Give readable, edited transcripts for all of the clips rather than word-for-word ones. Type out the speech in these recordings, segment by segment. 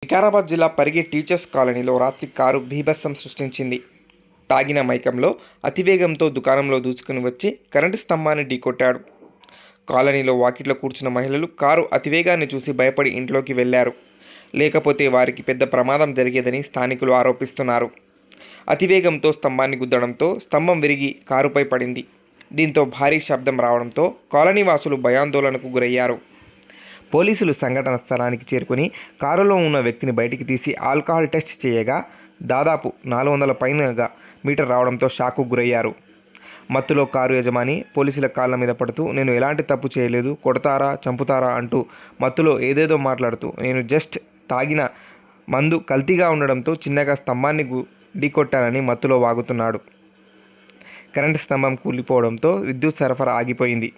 వికారాబాద్ జిల్లా పరిగి టీచర్స్ కాలనీలో రాత్రి కారు బీభత్సం సృష్టించింది. తాగిన మైకంలో అతివేగంతో దుకాణంలో దూసుకుని వచ్చి కరెంటు స్తంభాన్ని ఢీకొట్టాడు. కాలనీలో వాకిట్లో కూర్చున్న మహిళలు కారు అతివేగాన్ని చూసి భయపడి ఇంట్లోకి వెళ్లారు. లేకపోతే వారికి పెద్ద ప్రమాదం జరిగేదని స్థానికులు ఆరోపిస్తున్నారు. అతివేగంతో స్తంభాన్ని గుద్దడంతో స్తంభం విరిగి కారుపై పడింది. దీంతో భారీ శబ్దం రావడంతో కాలనీ వాసులు భయాందోళనకు గురయ్యారు. పోలీసులు సంఘటన స్థలానికి చేరుకుని కారులో ఉన్న వ్యక్తిని బయటికి తీసి ఆల్కహాల్ టెస్ట్ చేయగా దాదాపు 400 పైనగా మీటర్ రావడంతో షాక్కు గురయ్యారు. మత్తులో కారు యజమాని పోలీసుల కాళ్ళ మీద పడుతూ నేను ఎలాంటి తప్పు చేయలేదు, కొడతారా చంపుతారా అంటూ మత్తులో ఏదేదో మాట్లాడుతూ నేను జస్ట్ తాగిన మందు కల్తీగా ఉండడంతో చిన్నగా స్తంభాన్ని ఢీకొట్టానని మత్తులో వాగుతున్నాడు. కరెంటు స్తంభం కూలిపోవడంతో విద్యుత్ సరఫరా ఆగిపోయింది.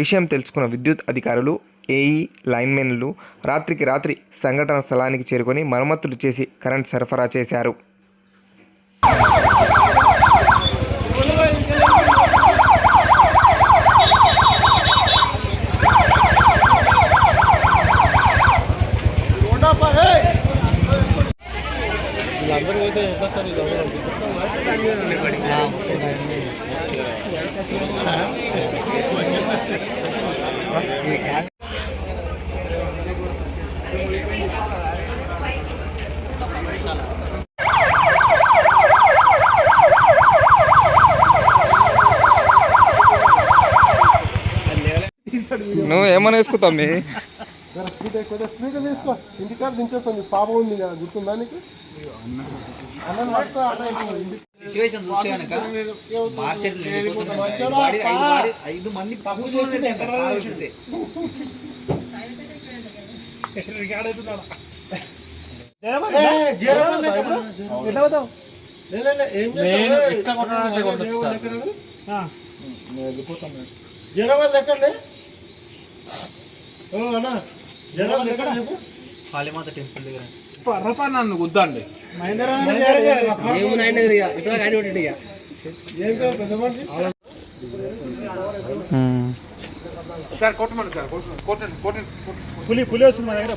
విషయం తెలుసుకున్న విద్యుత్ అధికారులు, ఏఈ, లైన్మెన్లు రాత్రికి రాత్రి సంఘటన స్థలానికి చేరుకొని మరమ్మతులు చేసి కరెంట్ సరఫరా చేశారు. నువ్వు ఏమైనా వేసుకుంటావు మీ స్పీకర్ తీసుకో, ఇంటికాడ దించేస్తాను. పాప ఉంది కదా, గుర్తుందా నీకు? జనవరి ఎక్కడే కాళీమాత టెంపుల్ దగ్గర నన్ను గుద్దండి సార్ కొట్టమండి సార్, కొట్టండి. పులి వస్తుంది మా దగ్గర.